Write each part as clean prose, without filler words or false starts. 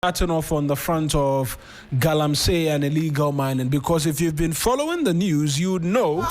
Starting off on the front of Galamsey and illegal mining, because if you've been following the news, you'd know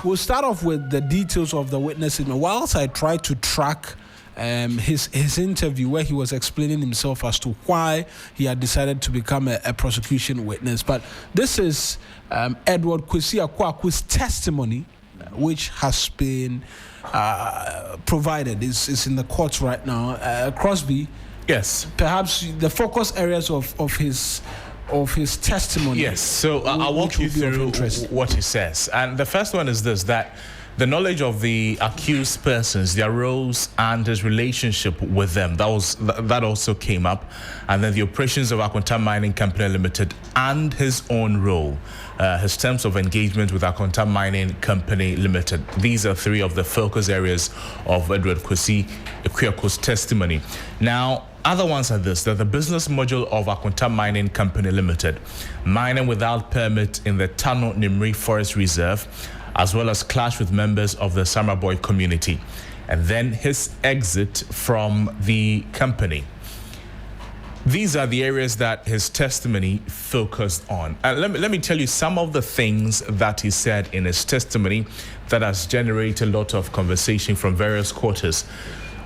we'll start off with the details of the witness. Whilst I tried to track his interview where he was explaining himself as to why he had decided to become a prosecution witness. But this is Edward Kwesi Akwaku's testimony, which has been provided. It's in the courts right now. Crosby, yes, perhaps the focus areas of his testimony. Yes, so I'll walk you through what he says. And the first one is this, that the knowledge of the accused persons, their roles and his relationship with them, that also came up. And then the operations of Akonta Mining Company Limited and his own role, his terms of engagement with Akonta Mining Company Limited. These are three of the focus areas of Edward Kwesi Akwaku's testimony. Now, other ones are this, that the business module of Akonta Mining Company Limited, mining without permit in the Tano Nimri Forest Reserve, as well as clash with members of the Samaboy community, and then his exit from the company. These are the areas that his testimony focused on. And let me tell you some of the things that he said in his testimony that has generated a lot of conversation from various quarters.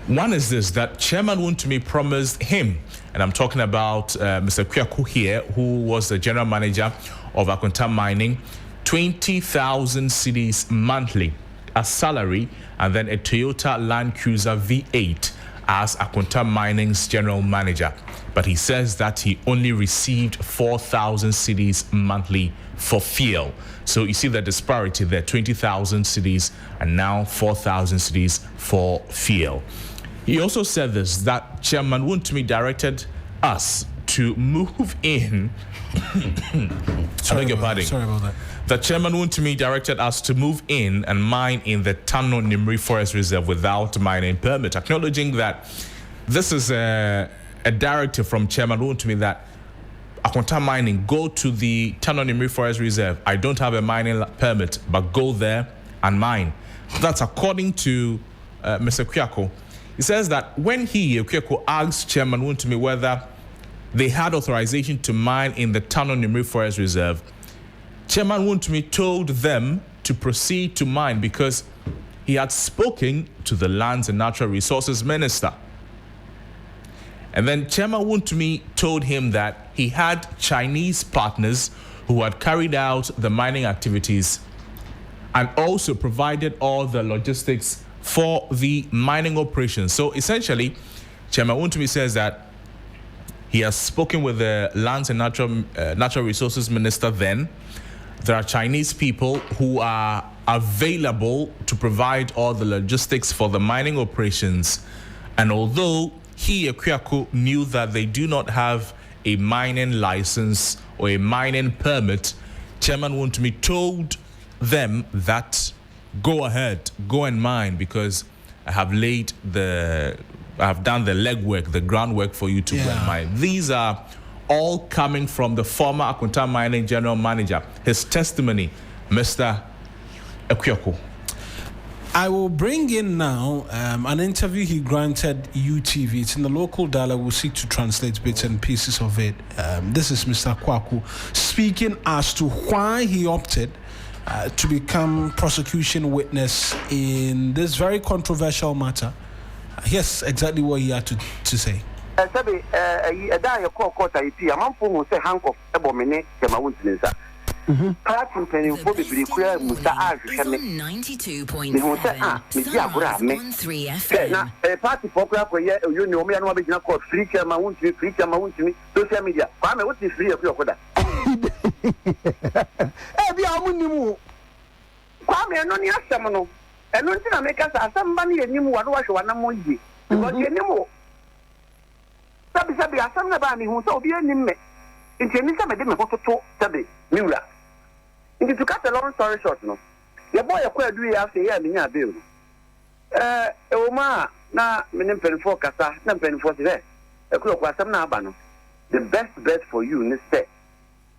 One is this, that Chairman Wontumi promised him, and I'm talking about Mr. Kwaku here, who was the general manager of Akonta Mining, 20,000 cedis monthly as salary, and then a Toyota Land Cruiser V8 as Akonta Mining's general manager. But he says that he only received 4,000 cedis monthly for fuel. So you see the disparity there, 20,000 cedis and now 4,000 cedis for fuel. He also said this, that Chairman Wontumi directed us to move in. Sorry about that. The Chairman Wontumi directed us to move in and mine in the Tano Nimri Forest Reserve without mining permit, acknowledging that this is a directive from Chairman Wontumi that Akonta Mining go to the Tano Nimri Forest Reserve. I don't have a mining permit, but go there and mine. That's according to Mr. Kwaku. He says that when Kwaku asked Chairman Wontumi whether they had authorization to mine in the Tano Nimri Forest Reserve, Chairman Wontumi told them to proceed to mine because he had spoken to the Lands and Natural Resources Minister. And then Chairman Wontumi told him that he had Chinese partners who had carried out the mining activities and also provided all the logistics for the mining operations. So essentially, Chairman Wontumi says that he has spoken with the Lands and Natural Resources Minister then. There are Chinese people who are available to provide all the logistics for the mining operations. And although Kwaku knew that they do not have a mining license or a mining permit, Chairman Wontumi told them that go ahead, go and mine, because I have done the legwork, the groundwork for you to go and mine. These are all coming from the former Akonta Mining General Manager. His testimony, Mr. Kwaku. I will bring in now an interview he granted UTV. It's in the local dialogue. We'll seek to translate bits and pieces of it. This is Mr. Kwaku speaking as to why he opted to become prosecution witness in this very controversial matter. Here's exactly what he had to say. Sabi a court IP, a man who say handcuff abomine, Kemawunsa. Party penny for the Bricura Musa African 92.7 FM. A party program where you know me and what is not called free Kemawunsi, social media. Kwame, what is free of your order? Kwame, no near Samano. And no thing make us somebody and you want to watch one amonji. Because you know. Sabi asam ba ni hu so obi anim me nti eni sa me de me hototo sabi miura nti to cut a long story short no ye boy yakwa adu ya after ya menya abe o ma na me ne penfo kasa na penfo se e ko asam na aba no the best bet for you ni say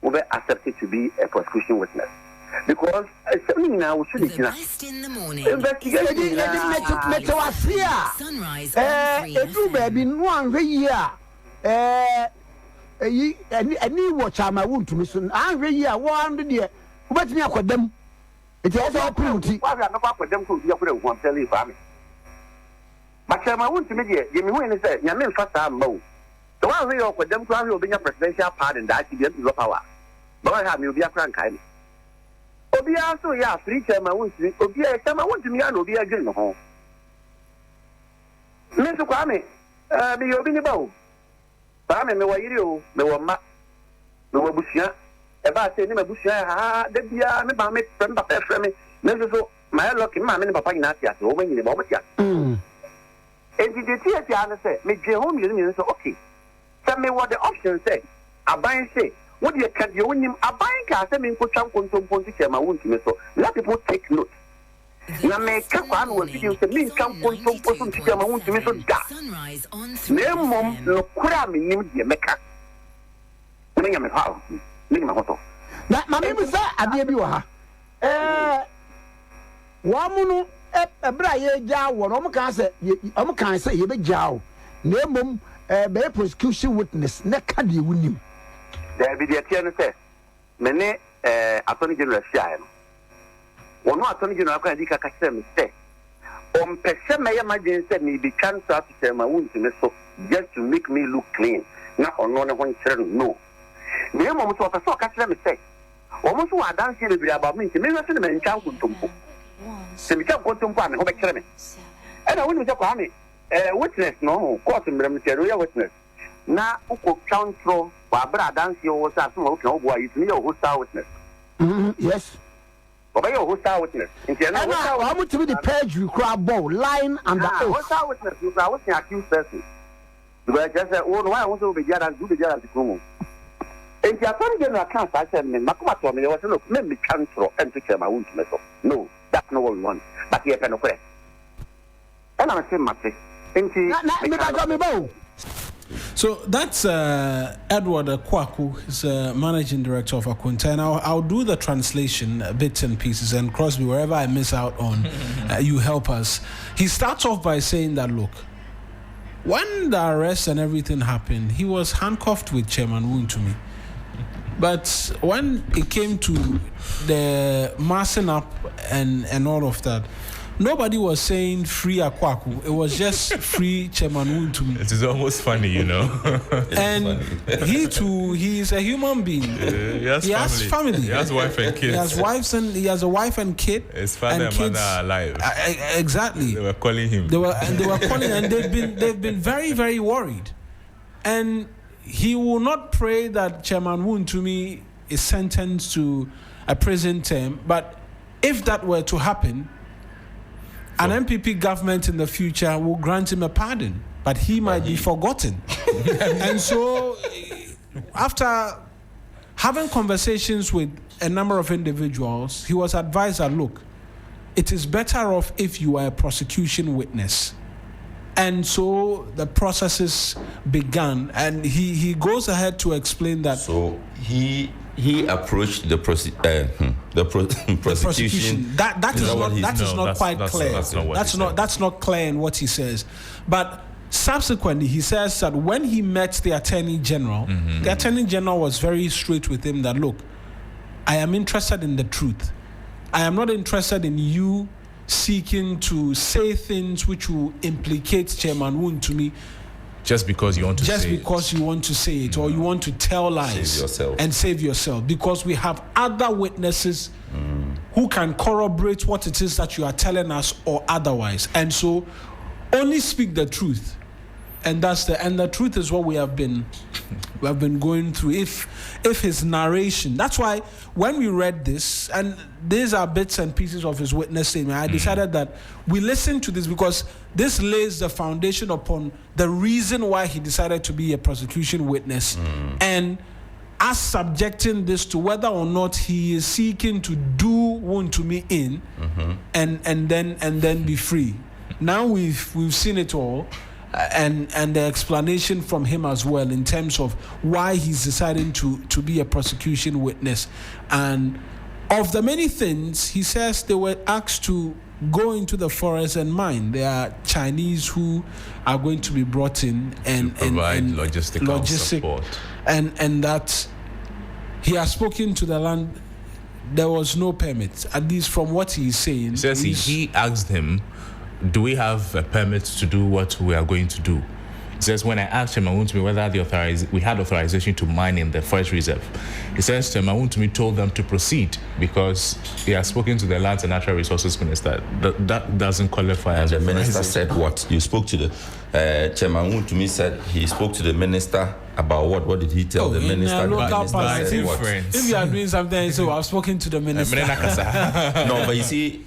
will be accepted to be a prosecution witness. Because something now should be The best in the morning. investigation. Sunrise on 3 Edu baby no anhwe yi a ani watch ama wuntumi so anhwe yi a wo ando de wobetumi akodam eti ese opruti Why are not for them to be a one tell for me? But I want to make it. You mean say, Yamin first time mo. The one who for them to have been a presidential pardon that he didn't power. But I have you be a crank. Obia so yeah, free chairman wants to Obia, I want to me and Obia again home. Mr. Kwame, be your binny bow. Kwame, me were you, me were ma, me were bushia. About saying him a bushia, the beer, me by me, friend, but friend, me, so my lucky man, and Papa Natia, so when you know what you and the teacher said, make your home, you so okay. Tell me what the option say. A buying say, what you can you win him a buying car, send me put some point my wound to me so let people take note. Now make a one will you to me come point some person to my wound to me so that. Sunrise on 3 No mom, no cram in him, dear Mecca. Bring him a house. Bring my hotel. na mama mi sa ade bi wo ha wa mu no ebra ye ja wo no kan se ye be jao na emom be prosecution witness na ka de wunim There be the attorney say, Mene Attorney General Shire. One Attorney General can be a say, person may imagine said me be cancer to say my wound to me so just to make me look clean. Not on one children, no. The moment of a so catch them say, almost who are dancing about me to me, nothing in town could tumble. So we can't go to Pam and go back to me. And I wouldn't tell me, witness, no, court and material witness. Now, who count through Barbara dance your some no boy, it's me or who star witness. yes But your who star witness. In the and how much to be the page you crab ball line and the who oath star witness, you are what's accused person. Because just oh, why I want to be there and do the jar at the room. And the attorney general can't I said, Makuma told me, I was look, let me cancel and to tell my wound to myself. No, that's not what we want. But he can okay. And I'm saying, Matty. And So that's Edward Kwaku, he's managing director of Akunta, and I'll do the translation bits and pieces, and Crosby, wherever I miss out on, you help us. He starts off by saying that, look, when the arrest and everything happened, he was handcuffed with Chairman Wontumi. But when it came to the massing up and all of that, nobody was saying free Akwaku. It was just free Chairman Wontumi. It is almost funny, you know. And he too, he is a human being. He has family. He has wife and kids. He has a wife and kid. His father and mother are alive. Exactly. They were calling him. They were calling, and they've been very, very worried. And he will not pray that Chairman Wontumi is sentenced to a prison term. But if that were to happen, an MPP government in the future will grant him a pardon, but he might be forgotten. And so, after having conversations with a number of individuals, he was advised that, look, it is better off if you are a prosecution witness. And so the processes began, and he goes ahead to explain that. So he approached the prosecution. That is not quite clear. That's not clear in what he says. But subsequently, he says that when he met the Attorney General, the Attorney General was very straight with him that, look, I am interested in the truth. I am not interested in you seeking to say things which will implicate Chairman Wontumi just because you want to say it, or you want to tell lies and save yourself, because we have other witnesses who can corroborate what it is that you are telling us or otherwise. And so only speak the truth. And the truth is what we have been going through. If his narration, that's why when we read this, and these are bits and pieces of his witness statement, I decided that we listen to this because this lays the foundation upon the reason why he decided to be a prosecution witness, and us subjecting this to whether or not he is seeking to do Wontumi in, and then be free. Now we've seen it all. and the explanation from him as well in terms of why he's deciding to be a prosecution witness. And of the many things, he says they were asked to go into the forest and mine. There are Chinese who are going to be brought in and provide and logistic support. And that he has spoken to the land. There was no permit, at least from what he's saying. He says he asked him, do we have a permit to do what we are going to do? He says, when I asked him, whether we had authorization to mine in the forest reserve. He says to him, told them to proceed because he has spoken to the Lands and Natural Resources Minister. That doesn't qualify as the minister authorization. said what? You spoke to the Chairman to me said he spoke to the minister about what? What did he tell the minister? In a local minister parliament, said what? if you are doing something, so I've spoken to the minister. No, but you see,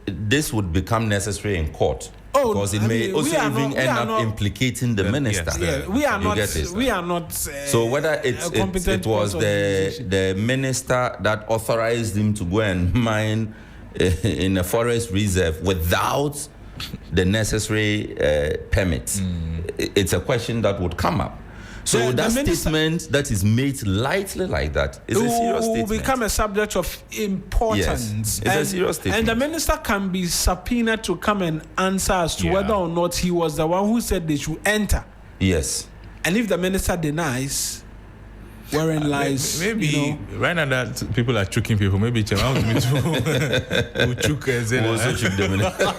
this would become necessary in court. Oh, because it may also even end up implicating the minister. Yes, we are not. So whether it was the minister that authorized him to go and mine in a forest reserve without the necessary permits, it's a question that would come up. So that statement that is made lightly like that is a serious statement. Will become a subject of importance. Yes, it's a serious statement. And the minister can be subpoenaed to come and answer as to whether or not he was the one who said they should enter. Yes. And if the minister denies, wherein lies... Maybe right now that people are choking people, maybe Chairman will choke and say... Also choke the minister.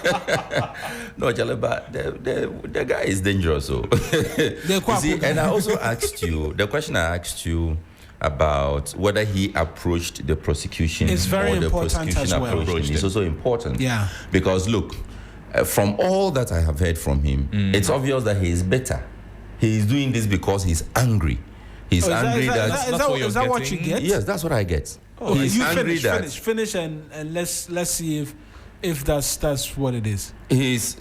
No, but the guy is dangerous. So. You see, and I also asked you, the question I asked you about whether he approached the prosecution it's very or the important prosecution as well. approached him. It's also important. Yeah. Because look, from all that I have heard from him, it's obvious that he is bitter. He is doing this because he's angry. He's angry is that what you get? Yes, that's what I get. Oh, he's you angry finish and let's see if that's what it is. He's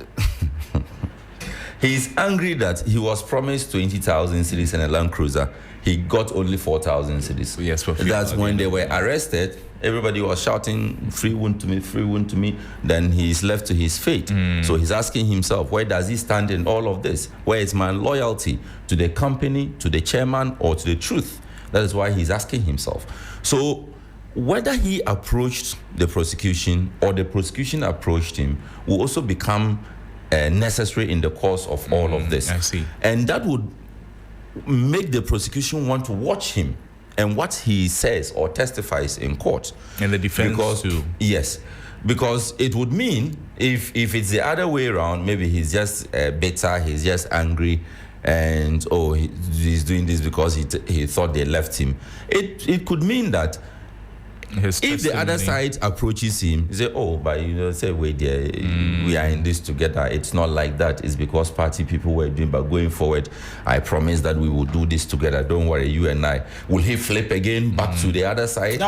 angry that he was promised 20,000 cedis and a Land Cruiser. He got only 4,000 cedis. Yes, that's when they were arrested. Everybody was shouting, free wound to me, free wound to me. Then he's left to his fate. So he's asking himself, where does he stand in all of this? Where is my loyalty to the company, to the chairman, or to the truth? That is why he's asking himself. So whether he approached the prosecution or the prosecution approached him will also become necessary in the course of all of this. I see. And that would make the prosecution want to watch him and what he says or testifies in court. And the defense too. Yes. Because it would mean if it's the other way around, maybe he's just bitter, he's just angry, and he's doing this because he thought they left him. It could mean that if the other side approaches him, say, but say we are in this together. It's not like that. It's because party people were doing, but going forward, I promise that we will do this together. Don't worry, you and I. Will he flip again back to the other side?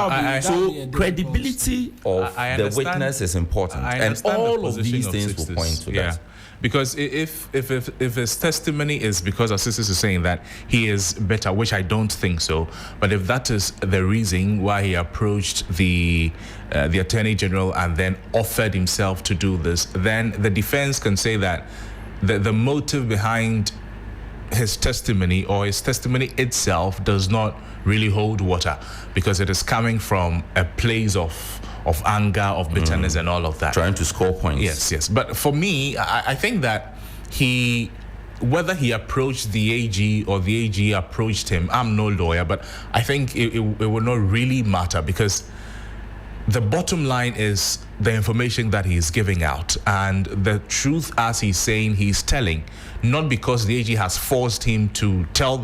So credibility of the witness is important, and all of these things will point to that. Because if his testimony is because Assisi is saying that he is better, which I don't think so, but if that is the reason why he approached the Attorney General and then offered himself to do this, then the defense can say that the motive behind his testimony or his testimony itself does not really hold water because it is coming from a place of anger, of bitterness, and all of that. Trying to score points. Yes. But for me, I think that whether he approached the AG or the AG approached him, I'm no lawyer, but I think it will not really matter because the bottom line is the information that he's giving out and the truth as he's saying he's telling, not because the AG has forced him to tell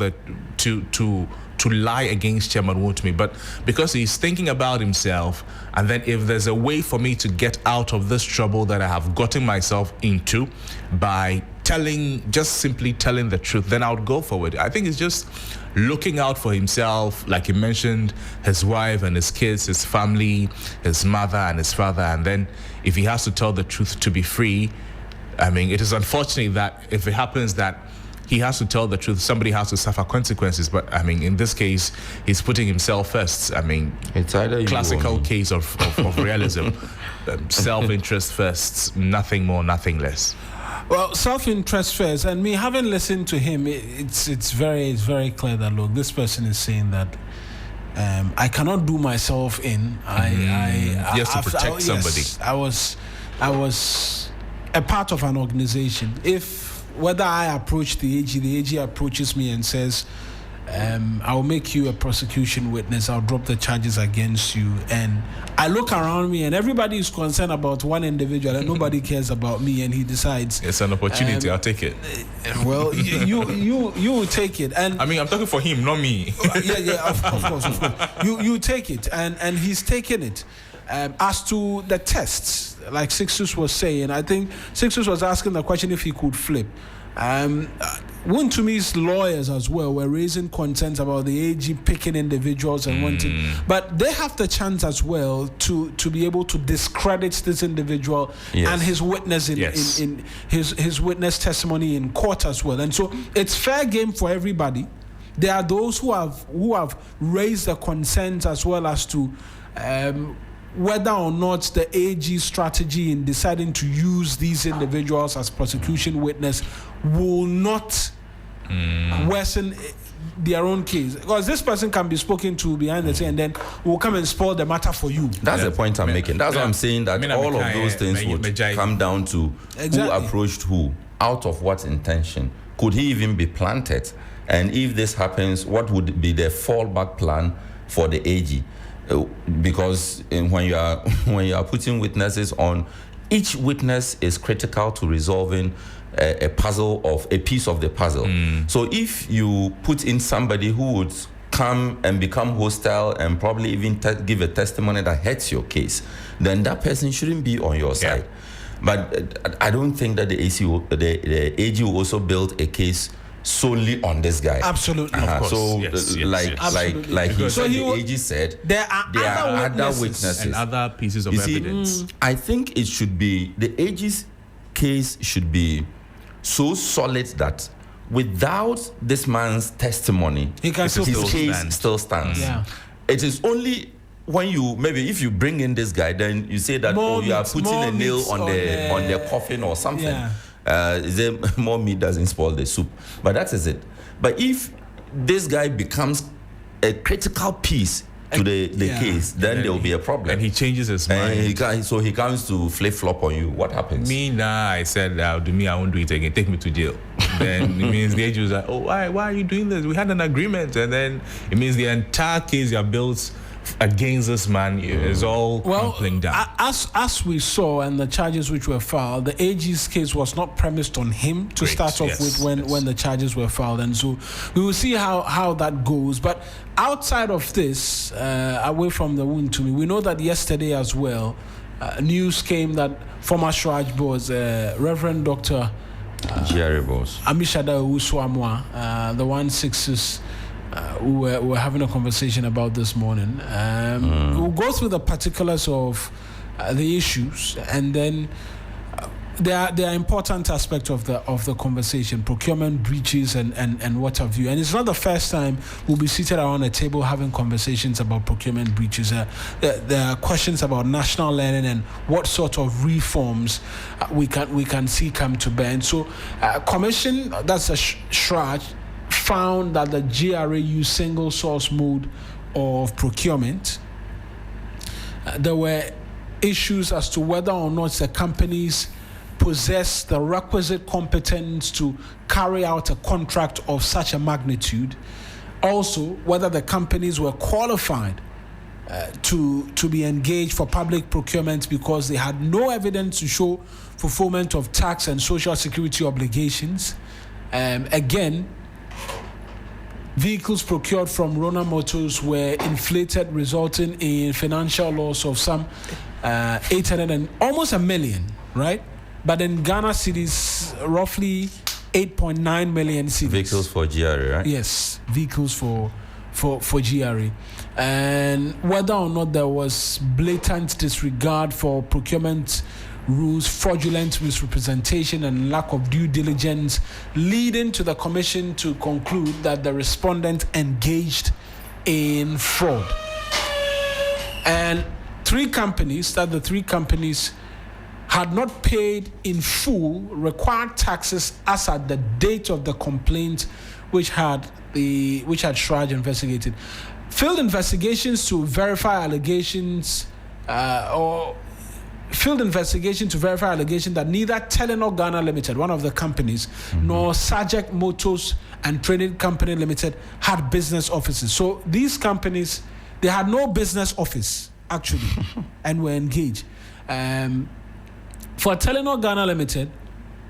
to lie against Chairman Wontumi, but because he's thinking about himself, and then if there's a way for me to get out of this trouble that I have gotten myself into by simply telling the truth, then I would go forward. I think it's just looking out for himself, like he mentioned, his wife and his kids, his family, his mother and his father, and then if he has to tell the truth to be free, I mean, it is unfortunate that if it happens that he has to tell the truth, somebody has to suffer consequences. But I mean, in this case, he's putting himself first. I mean, it's either classical case of realism. Self-interest first, nothing more, nothing less. Well, self-interest first, and me having listened to him, it's very clear that look, this person is saying that I cannot do myself in. He has to protect somebody. Yes, I was a part of an organization. If whether I approach the AG approaches me and says, I'll make you a prosecution witness, I'll drop the charges against you, and I look around me and everybody is concerned about one individual and nobody cares about me, and he decides it's an opportunity, I'll take it. Well, you will take it, and I mean, I'm talking for him, not me. of course. You take it, and he's taking it. As to the tests, like Sixtus was saying, I think Sixtus was asking the question if he could flip. Wuntumi's lawyers as well were raising concerns about the AG picking individuals and wanting, but they have the chance as well to be able to discredit this individual and his witness in his witness testimony in court as well. And so it's fair game for everybody. There are those who have raised the concerns as well as to whether or not the AG strategy in deciding to use these individuals as prosecution witness will not worsen their own case, because this person can be spoken to behind the scene and then will come and spoil the matter for you. That's the point I'm making. That's what I'm saying, that all of those things would come down to who approached who, out of what intention. Could he even be planted? And if this happens, what would be the fallback plan for the AG? Because when you are putting witnesses on, each witness is critical to resolving a piece of the puzzle. So if you put in somebody who would come and become hostile and probably even give a testimony that hurts your case, then that person shouldn't be on your side. But I don't think that the AG will also build a case solely on this guy. Absolutely. Of course. So The AG said, there are other witnesses and other pieces of evidence. I think it should be, the AG's case should be so solid that without this man's testimony, his case still stands. Yeah. It is only when if you bring in this guy, then you say that you are putting a nail on the coffin or something. Yeah. More meat doesn't spoil the soup, but that is it. But if this guy becomes a critical piece to the case, then there will be a problem. And he changes his mind. So he comes to flip-flop on you. What happens? I said, I won't do it again. Take me to jail. Then it means the AG was like, oh, why are you doing this? We had an agreement. And then it means the entire case you have built against this man is all crumbling down. As we saw, and the charges which were filed, the AG's case was not premised on him to start off with when the charges were filed, and so we will see how that goes. But outside of this, away from the wound to me, we know that yesterday as well, news came that former Shraj Boss, Reverend Dr. Jerry Boss Amishada Uswamwa, the 166. We're having a conversation about this morning. We'll go through the particulars of the issues, and then there are important aspects of the conversation, procurement breaches and what have you. And it's not the first time we'll be seated around a table having conversations about procurement breaches. There are questions about national learning and what sort of reforms we can see come to bear. And so, Commission, that's a Shraj, found that the GRA used single source mode of procurement. There were issues as to whether or not the companies possess the requisite competence to carry out a contract of such a magnitude. Also, whether the companies were qualified to be engaged for public procurement because they had no evidence to show fulfillment of tax and social security obligations. Again, vehicles procured from Rona Motors were inflated, resulting in financial loss of some 800 and almost $1 million, right? But in Ghana cedis, roughly 8.9 million cedis. Vehicles for GRA, right? Yes, vehicles for GRA. And whether or not there was blatant disregard for procurement rules, fraudulent misrepresentation, and lack of due diligence, leading to the commission to conclude that the respondent engaged in fraud. And the three companies had not paid in full required taxes as at the date of the complaint, which had Shraj investigated. Field investigations to verify allegations that neither Telenor Ghana Limited, one of the companies, nor Sajek Motors and Trading Company Limited had business offices. So these companies, they had no business office, actually, and were engaged. For Telenor Ghana Limited,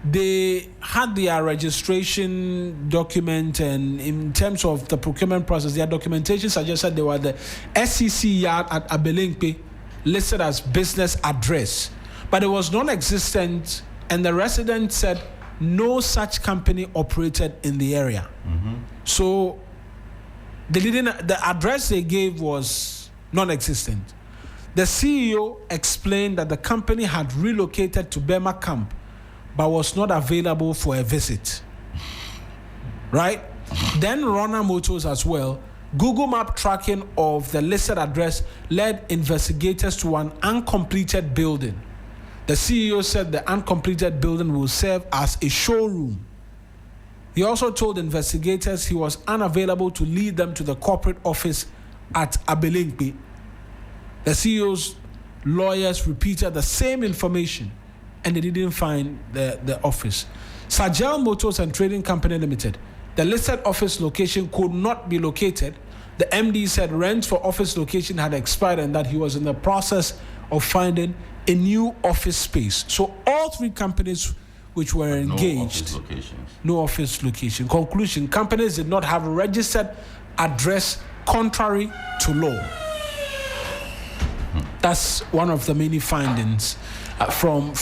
they had their registration document, and in terms of the procurement process, their documentation suggested they were the SEC yard at Abelinkpe, listed as business address, but it was non-existent, and the resident said no such company operated in the area. So the address they gave was non-existent. The CEO explained that the company had relocated to Burma camp, but was not available for a visit. Right? Then Rona Motors as well. Google Map tracking of the listed address led investigators to an uncompleted building. The CEO said the uncompleted building will serve as a showroom. He also told investigators he was unavailable to lead them to the corporate office at Abelinkpe. The CEO's lawyers repeated the same information, and they didn't find the office. Sajel Motors and Trading Company Limited, the listed office location could not be located. The MD said rent for office location had expired and that he was in the process of finding a new office space. So all three companies which were engaged, no office location. Conclusion, companies did not have a registered address contrary to law. That's one of the many findings from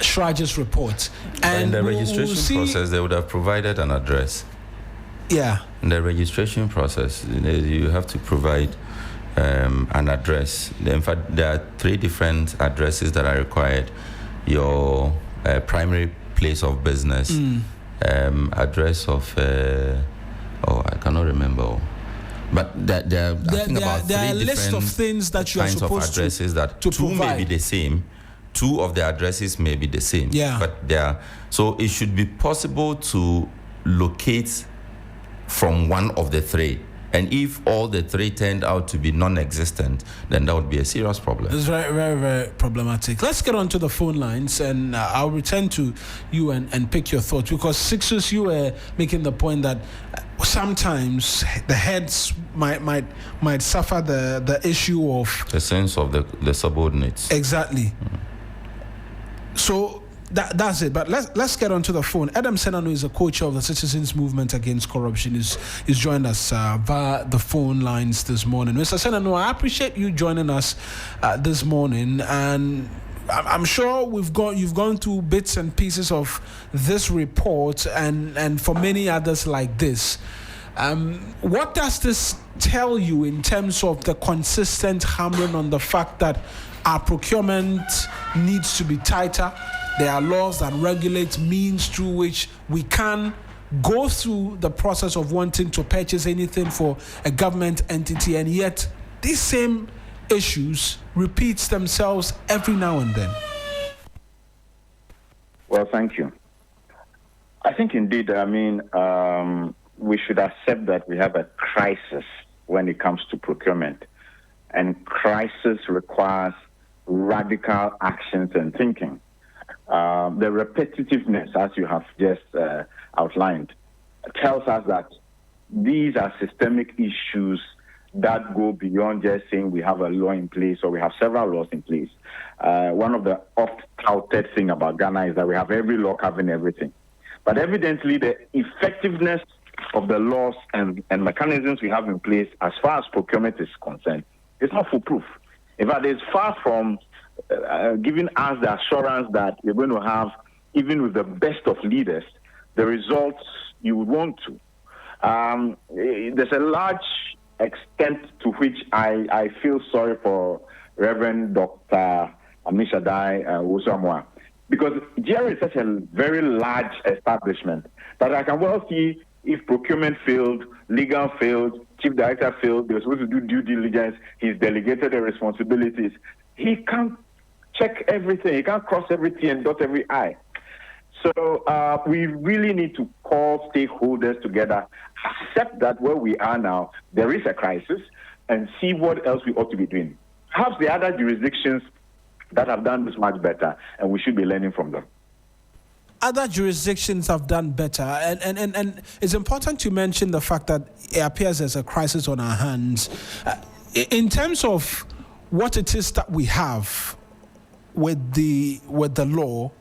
Shraj's report. And in the registration process, they would have provided an address. Yeah. In the registration process, you have to provide an address. In fact, there are 3 different addresses that are required. Your primary place of business, address of, I cannot remember. But there are a list of things that you are supposed to addresses that to 2 provide. may be the same. 2 of the addresses may be the same. Yeah. But so it should be possible to locate from one of the 3. And if all the 3 turned out to be non-existent, then that would be a serious problem. It's very, very, very problematic. Let's get onto the phone lines, and I'll return to you and pick your thoughts, because Sixus, you were making the point that sometimes the heads might suffer the issue of the sense of the subordinates. Exactly. So that's it. But let's get onto the phone. Adam Senano is a co-chair of the Citizens Movement Against Corruption. Is joined us via the phone lines this morning. Mr. Senano, I appreciate you joining us this morning, and I'm sure you've gone through bits and pieces of this report and for many others like this. What does this tell you in terms of the consistent hammering on the fact that our procurement needs to be tighter? There are laws that regulate means through which we can go through the process of wanting to purchase anything for a government entity, and yet these same issues repeats themselves every now and then. Well, thank you. I think indeed, we should accept that we have a crisis when it comes to procurement, and crisis requires radical actions and thinking. The repetitiveness, as you have just outlined, tells us that these are systemic issues that go beyond just saying we have a law in place or we have several laws in place. One of the oft-touted thing about Ghana is that we have every law covering everything. But evidently, the effectiveness of the laws and mechanisms we have in place as far as procurement is concerned is not foolproof. In fact, it's far from giving us the assurance that you're going to have, even with the best of leaders, the results you would want to. There's a large extent to which I feel sorry for Reverend Dr. Amishadai Wosamwa, because GRA is such a very large establishment that I can well see if procurement failed, legal failed, chief director failed, they were supposed to do due diligence, he's delegated the responsibilities. He can't check everything. You can't cross every T and dot every I. So we really need to call stakeholders together, accept that where we are now, there is a crisis, and see what else we ought to be doing. Perhaps the other jurisdictions that have done this much better, and we should be learning from them. Other jurisdictions have done better, and it's important to mention the fact that it appears there's a crisis on our hands. In terms of what it is that we have with the law,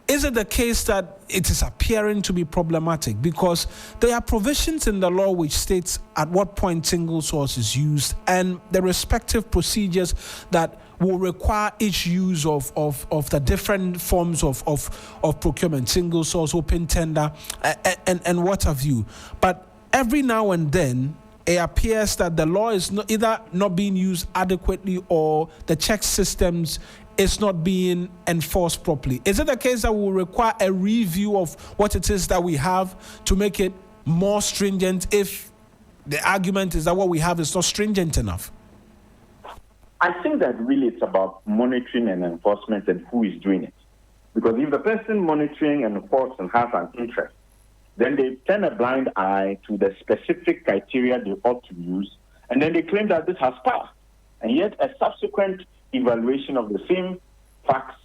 is it the case that it is appearing to be problematic? Because there are provisions in the law which states at what point single source is used and the respective procedures that will require each use of the different forms of procurement, single source, open tender, and what have you. But every now and then, it appears that the law is either not being used adequately or the check systems is not being enforced properly. Is it the case that will require a review of what it is that we have to make it more stringent if the argument is that what we have is not stringent enough? I think that really it's about monitoring and enforcement and who is doing it. Because if the person monitoring and enforcing has an interest, then they turn a blind eye to the specific criteria they ought to use, and then they claim that this has passed. And yet a subsequent evaluation of the same facts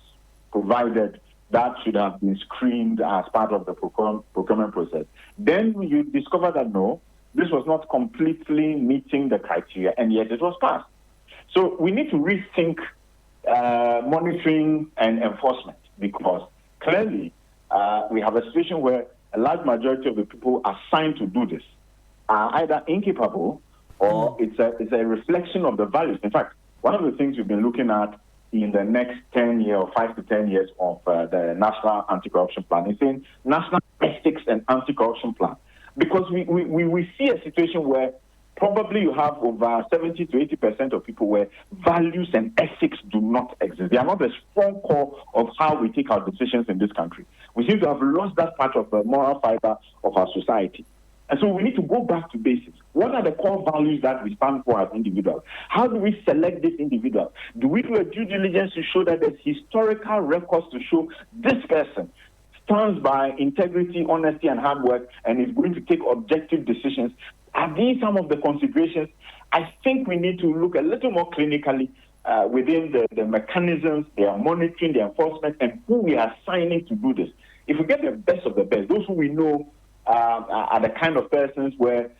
provided that should have been screened as part of the procurement process. Then you discover that no, this was not completely meeting the criteria, and yet it was passed. So we need to rethink monitoring and enforcement, because clearly we have a situation where a large majority of the people assigned to do this are either incapable or it's a reflection of the values. In fact, one of the things we've been looking at in the next 10 years or 5 to 10 years of the National Anti-Corruption Plan is in National Ethics and Anti-Corruption Plan. Because we see a situation where probably you have over 70 to 80% of people where values and ethics do not exist. They are not the strong core of how we take our decisions in this country. We seem to have lost that part of the moral fiber of our society. And so we need to go back to basics. What are the core values that we stand for as individuals? How do we select this individual? Do we do a due diligence to show that there's historical records to show this person stands by integrity, honesty, and hard work and is going to take objective decisions? Are these some of the considerations? I think we need to look a little more clinically within the mechanisms, their monitoring, the enforcement, and who we are assigning to do this. If we get the best of the best, those who we know are the kind of persons where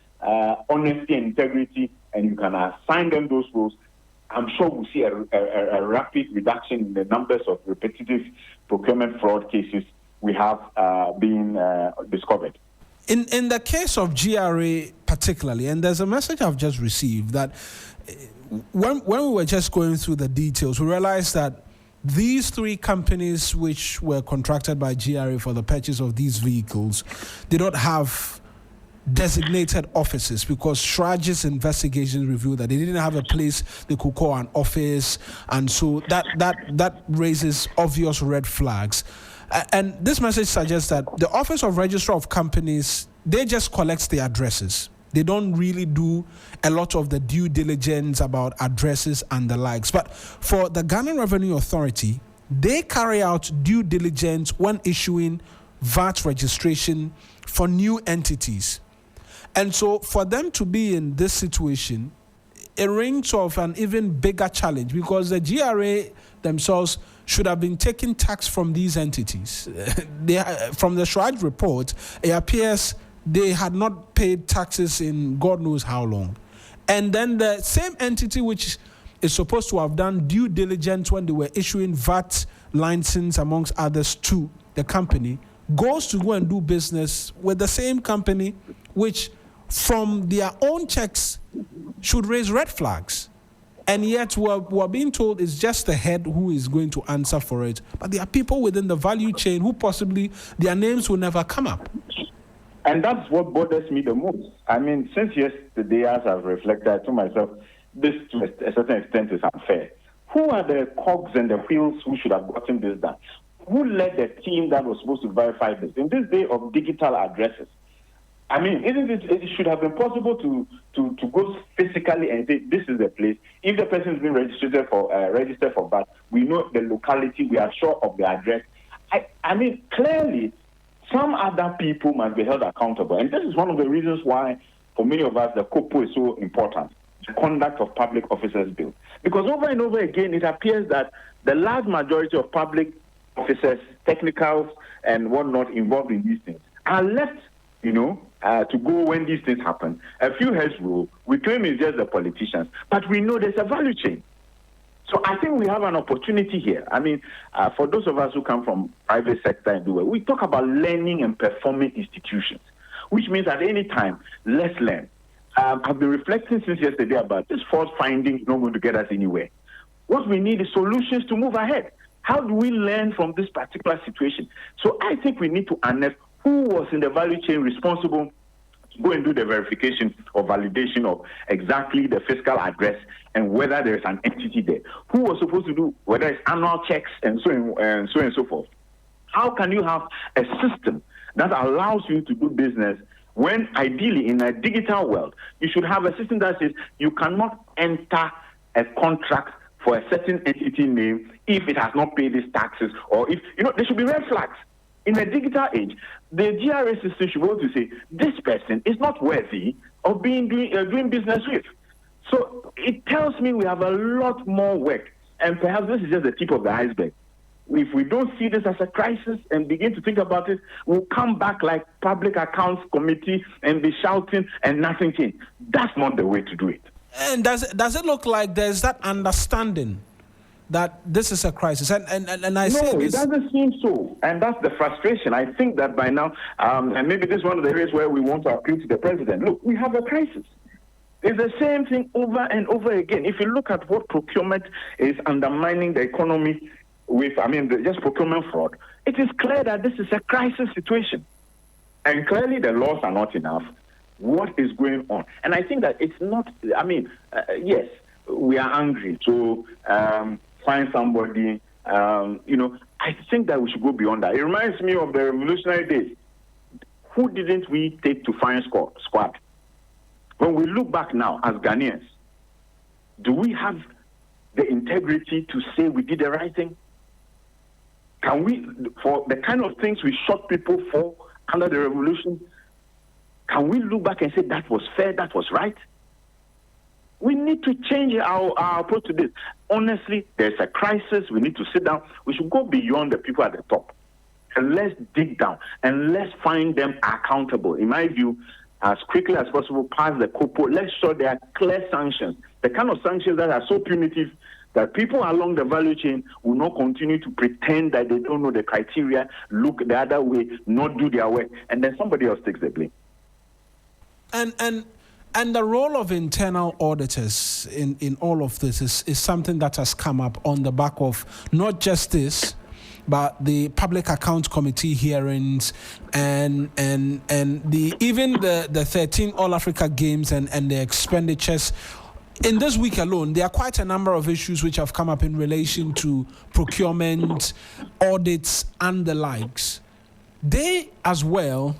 honesty and integrity, and you can assign them those roles, I'm sure we'll see a rapid reduction in the numbers of repetitive procurement fraud cases we have been discovered. In the case of GRA particularly, and there's a message I've just received that when we were just going through the details, we realized that these three companies which were contracted by GRA for the purchase of these vehicles did not have designated offices, because Shraj's investigation revealed that they didn't have a place they could call an office, and so that raises obvious red flags. And this message suggests that the Office of Registrar of Companies, they just collect the addresses. They don't really do a lot of the due diligence about addresses and the likes. But for the Ghana Revenue Authority, they carry out due diligence when issuing VAT registration for new entities. And so for them to be in this situation, it rings of an even bigger challenge, because the GRA themselves should have been taking tax from these entities. From the Shraj report, it appears they had not paid taxes in God knows how long. And then the same entity which is supposed to have done due diligence when they were issuing VAT license, amongst others, to the company, goes to go and do business with the same company which, from their own checks, should raise red flags. And yet we're being told it's just the head who is going to answer for it. But there are people within the value chain who possibly their names will never come up. And that's what bothers me the most. I mean, since yesterday, as I've reflected to myself, this to a certain extent is unfair. Who are the cogs and the wheels who should have gotten this done? Who led the team that was supposed to verify this? In this day of digital addresses, I mean, isn't it should have been possible to go physically and say this is the place. If the person has been registered for VAT, we know the locality, we are sure of the address. I mean, clearly, some other people must be held accountable, and this is one of the reasons why, for many of us, the COPO is so important. The Conduct of Public Officers Bill, because over and over again, it appears that the large majority of public officers, technicals, and whatnot involved in these things are left, to go when these things happen. A few heads rule. We claim it's just the politicians, but we know there's a value chain. So I think we have an opportunity here. I mean, for those of us who come from private sector and do it, we talk about learning and performing institutions, which means at any time, let's learn. I've been reflecting since yesterday about this false finding is not going to get us anywhere. What we need is solutions to move ahead. How do we learn from this particular situation? So I think we need to unearth who was in the value chain responsible to go and do the verification or validation of exactly the fiscal address and whether there is an entity there. Who was supposed to do whether it's annual checks and so and so forth. How can you have a system that allows you to do business when ideally in a digital world, you should have a system that says you cannot enter a contract for a certain entity name if it has not paid its taxes, or if, there should be red flags. In a digital age, the GRA system should be able to say, this person is not worthy of doing business with. So it tells me we have a lot more work, and perhaps this is just the tip of the iceberg. If we don't see this as a crisis and begin to think about it, we'll come back like Public Accounts Committee and be shouting and nothing changed. That's not the way to do it. And does it look like there's that understanding that this is a crisis? And I say no, this. It doesn't seem so, and that's the frustration. I think that by now, and maybe this is one of the areas where we want to appeal to the president. Look, we have a crisis. It's the same thing over and over again. If you look at what procurement is undermining the economy with, just procurement fraud, it is clear that this is a crisis situation. And clearly the laws are not enough. What is going on? And I think that it's not, yes, we are angry to find somebody, I think that we should go beyond that. It reminds me of the revolutionary days. Who didn't we take to firing squad? When we look back now as Ghanaians, do we have the integrity to say we did the right thing? Can we, for the kind of things we shot people for under the revolution, can we look back and say that was fair, that was right? We need to change our approach to this. Honestly, there's a crisis. We need to sit down. We should go beyond the people at the top. And let's dig down and let's find them accountable. In my view, as quickly as possible, pass the COPO. Let's show there are clear sanctions. The kind of sanctions that are so punitive that people along the value chain will not continue to pretend that they don't know the criteria, look the other way, not do their work, and then somebody else takes the blame. And the role of internal auditors in all of this is something that has come up on the back of not just this, but the Public Accounts Committee hearings and the 13 All Africa Games and the expenditures. In this week alone, there are quite a number of issues which have come up in relation to procurement, audits, and the likes. They as well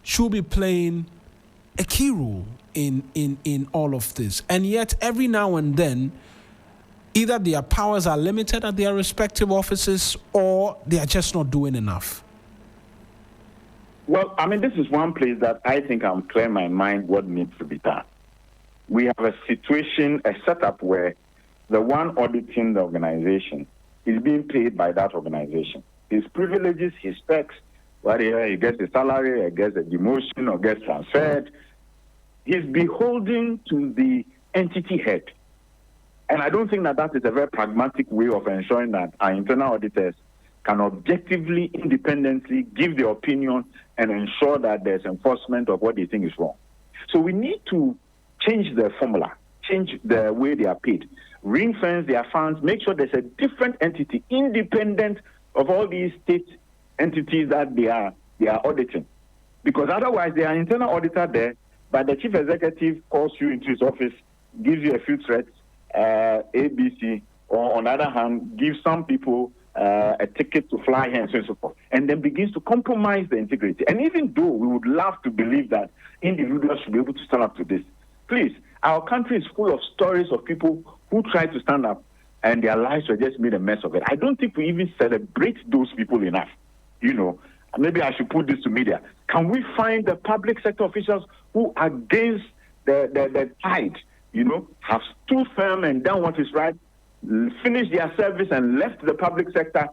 should be playing a key role in all of this. And yet, every now and then, either their powers are limited at their respective offices or they are just not doing enough. Well, this is one place that I think I'm clear in my mind what needs to be done. We have a situation, a setup where the one auditing the organization is being paid by that organization. His privileges, his perks, whether he gets a salary, or gets a demotion, or gets transferred, he's beholden to the entity head. And I don't think that is a very pragmatic way of ensuring that our internal auditors can objectively, independently give their opinion and ensure that there's enforcement of what they think is wrong. So we need to change the formula, change the way they are paid, ring-fence their funds, make sure there's a different entity, independent of all these state entities that they are auditing. Because otherwise, they are an internal auditor there, but the chief executive calls you into his office, gives you a few threats, ABC, or on the other hand, gives some people a ticket to fly here and so on and so forth, and then begins to compromise the integrity. And even though we would love to believe that individuals should be able to stand up to this, please, our country is full of stories of people who tried to stand up and their lives were just made a mess of it. I don't think we even celebrate those people enough. You know, maybe I should put this to media. Can we find the public sector officials who, against the tide, you know, have stood firm and done what is right, finished their service and left the public sector?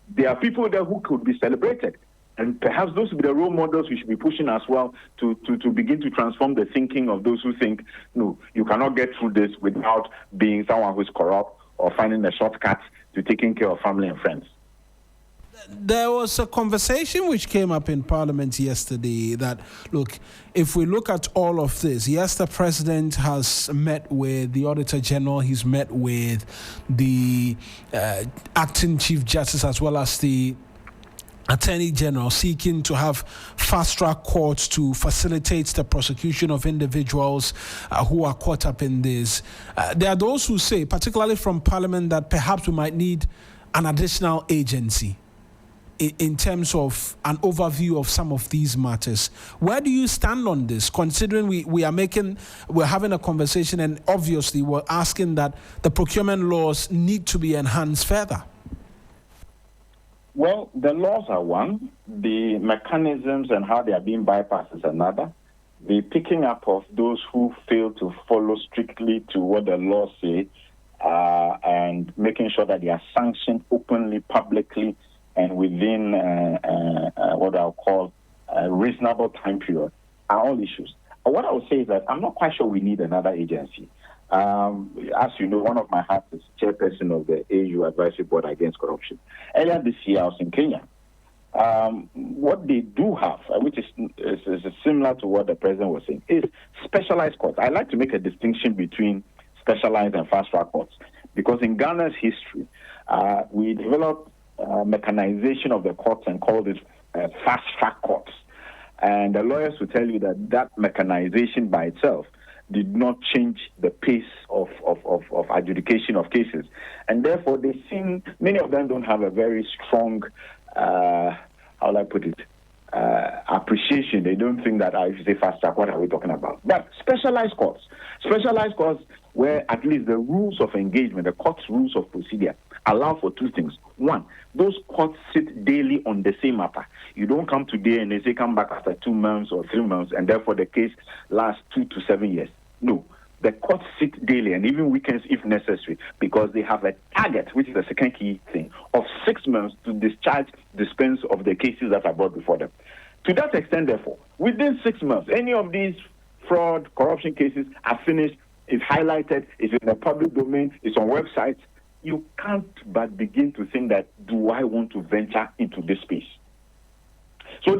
There are people there who could be celebrated. And perhaps those would be the role models we should be pushing as well to begin to transform the thinking of those who think, no, you cannot get through this without being someone who is corrupt or finding a shortcut to taking care of family and friends. There was a conversation which came up in Parliament yesterday that, look, if we look at all of this, yes, the President has met with the Auditor General, he's met with the Acting Chief Justice as well as the Attorney General, seeking to have fast-track courts to facilitate the prosecution of individuals who are caught up in this. There are those who say, particularly from Parliament, that perhaps we might need an additional agency in terms of an overview of some of these matters. Where do you stand on this, considering we're having a conversation and obviously we're asking that the procurement laws need to be enhanced further? Well, the laws are one. The mechanisms and how they are being bypassed is another. The picking up of those who fail to follow strictly to what the laws say and making sure that they are sanctioned openly, publicly, and within what I'll call a reasonable time period are all issues. What I would say is that I'm not quite sure we need another agency. As you know, one of my hats is chairperson of the AU Advisory Board Against Corruption. Earlier this year, I was in Kenya. What they do have, which is similar to what the president was saying, is specialized courts. I like to make a distinction between specialized and fast-track courts, because in Ghana's history, we developed mechanization of the courts and called it fast-track courts. And the lawyers will tell you that mechanization by itself did not change the pace of adjudication of cases. And therefore, many of them don't have a very strong, how will I put it, appreciation. They don't think that if you say fast track, what are we talking about? But specialized courts where at least the rules of engagement, the court's rules of procedure, allow for two things. One, those courts sit daily on the same matter. You don't come today and they say come back after 2 months or 3 months, and therefore the case lasts 2 to 7 years. No, the courts sit daily and even weekends if necessary, because they have a target, which is the second key thing, of 6 months to dispense of the cases that are brought before them. To that extent, therefore, within 6 months, any of these fraud, corruption cases are finished, it's highlighted, it's in the public domain, it's on websites. You can't but begin to think that, do I want to venture into this space? So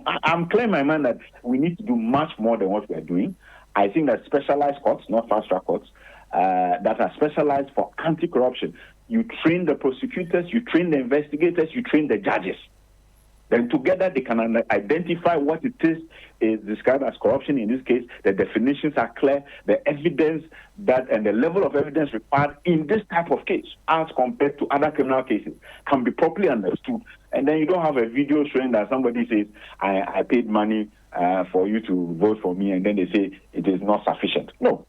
I'm clear in my mind that we need to do much more than what we are doing. I think that specialized courts, not fast-track courts, that are specialized for anti-corruption, you train the prosecutors, you train the investigators, you train the judges. Then together they can identify what it is described as corruption. In this case, the definitions are clear, the evidence and the level of evidence required in this type of case as compared to other criminal cases can be properly understood. And then you don't have a video showing that somebody says, I paid money for you to vote for me, and then they say it is not sufficient. No.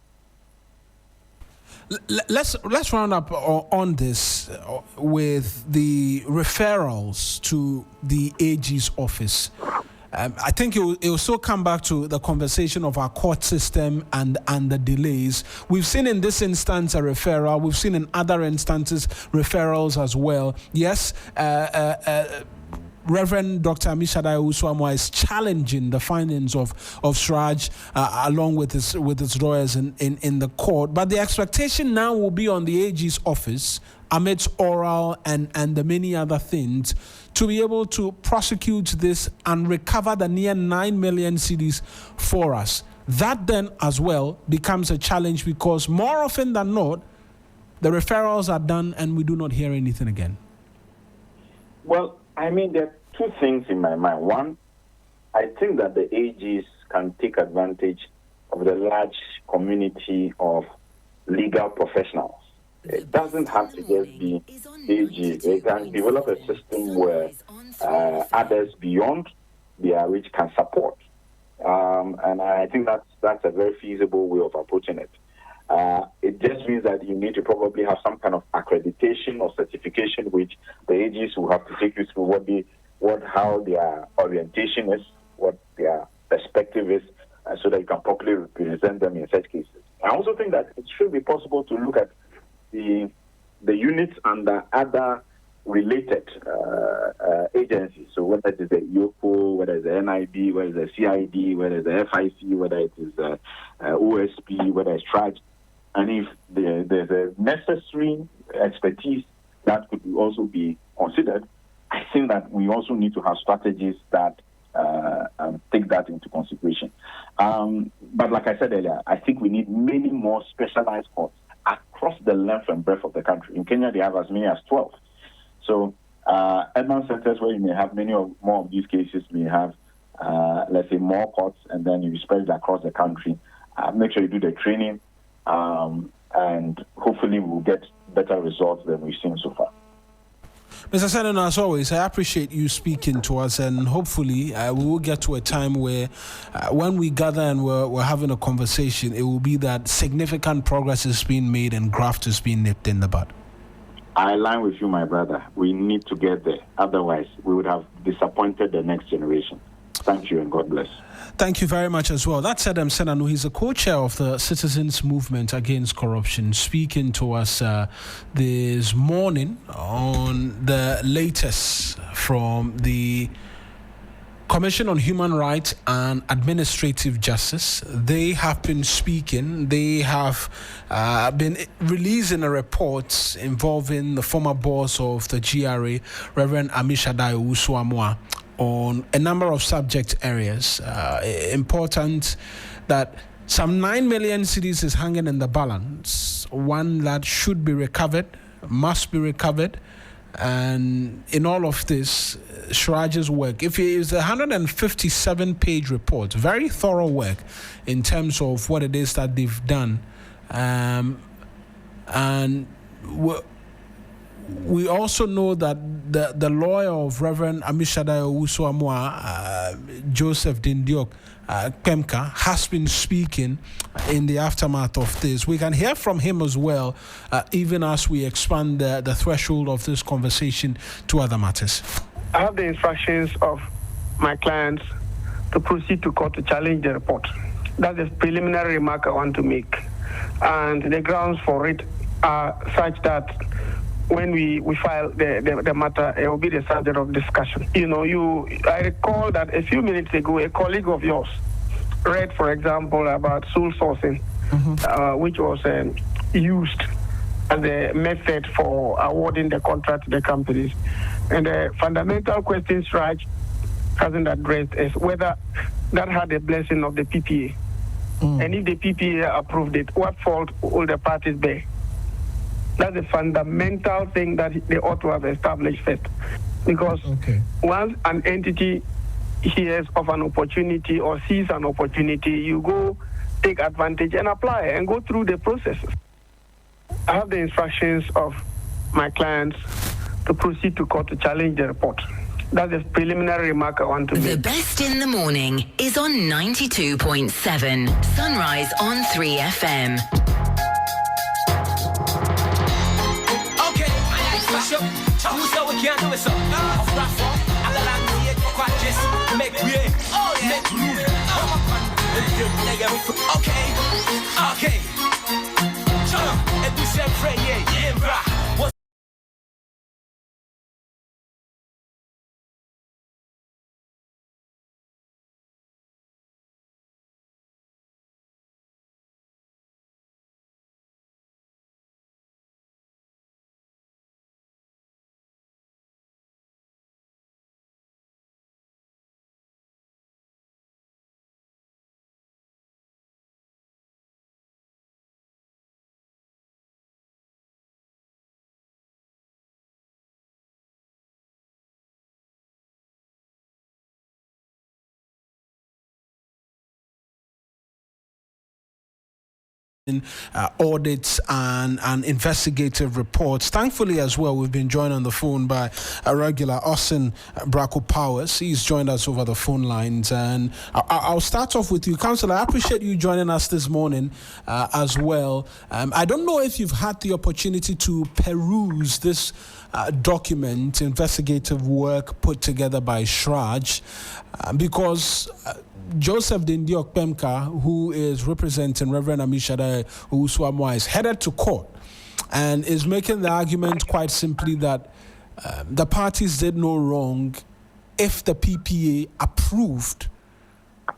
Let's round up on this with the referrals to the AG's office. I think it will still come back to the conversation of our court system and the delays. We've seen in this instance a referral. We've seen in other instances referrals as well. Yes, Reverend Dr. Amishadai Uswamwa is challenging the findings of Sraj along with his lawyers in the court. But the expectation now will be on the AG's office, amidst oral and the many other things, to be able to prosecute this and recover the near 9 million cedis for us. That then as well becomes a challenge, because more often than not, the referrals are done and we do not hear anything again. Well, I mean, there are two things in my mind. One, I think that the AGs can take advantage of the large community of legal professionals It doesn't have to just be AG. They can develop a system where others beyond their reach can support. And I think that's a very feasible way of approaching it. It just means that you need to probably have some kind of accreditation or certification, which the AGs will have to take you through how their orientation is, what their perspective is, so that you can properly represent them in such cases. I also think that it should be possible to look at the units under other related agencies. So whether it is the IOCO, whether it's the NIB, whether it's the CID, whether it's the FIC, whether it is the OSP, whether it's TRAG, and if there's a necessary expertise that could also be considered, I think that we also need to have strategies that take that into consideration. But like I said earlier, I think we need many more specialized courts across the length and breadth of the country. In Kenya, they have as many as 12. So urban centers where you may have more of these cases may have, let's say, more courts, and then you spread it across the country. Make sure you do the training, and hopefully we'll get better results than we've seen so far. Mr. Senator, as always, I appreciate you speaking to us, and hopefully we will get to a time where when we gather and we're having a conversation, it will be that significant progress is being made and graft is being nipped in the bud. I align with you, my brother. We need to get there. Otherwise, we would have disappointed the next generation. Thank you, and God bless. Thank you very much as well. That's Adam Senanu. He's a co-chair of the Citizens Movement Against Corruption, speaking to us this morning on the latest from the Commission on Human Rights and Administrative Justice. They have been speaking. They have been releasing a report involving the former boss of the GRA, Reverend Amishadai Owusu-Amoah, on a number of subject areas. Important that some 9 million cedis is hanging in the balance, one that should be recovered, must be recovered. And in all of this, Suraj's work, if it is a 157-page report, very thorough work in terms of what it is that they've done. And we also know that the lawyer of Reverend Amishadai Owusu-Amoah, Joseph Dindiok Kemka, has been speaking in the aftermath of this. We can hear from him as well, even as we expand the threshold of this conversation to other matters. I have the instructions of my clients to proceed to court to challenge the report. That's a preliminary remark I want to make. And the grounds for it are such that when we file the matter, it will be the subject of discussion. I recall that a few minutes ago, a colleague of yours read, for example, about sole sourcing, which was used as a method for awarding the contract to the companies. And the fundamental question Raj hasn't addressed is whether that had the blessing of the PPA. And if the PPA approved it, what fault will the parties bear? That's a fundamental thing that they ought to have established first. Because once an entity hears of an opportunity or sees an opportunity, you go take advantage and apply and go through the processes. I have the instructions of my clients to proceed to court to challenge the report. That's a preliminary remark I want to make. The best in the morning is on 92.7 Sunrise on 3 FM. Okay. audits and investigative reports. Thankfully, as well, we've been joined on the phone by a regular Austin Bracco Powers. He's joined us over the phone lines, and I'll start off with you, Councillor. I appreciate you joining us this morning as well. I don't know if you've had the opportunity to peruse this document, investigative work put together by Shraj, because Joseph Dindiok Pemka, who is representing Reverend Amishada Uswamwa, is headed to court and is making the argument quite simply that the parties did no wrong if the PPA approved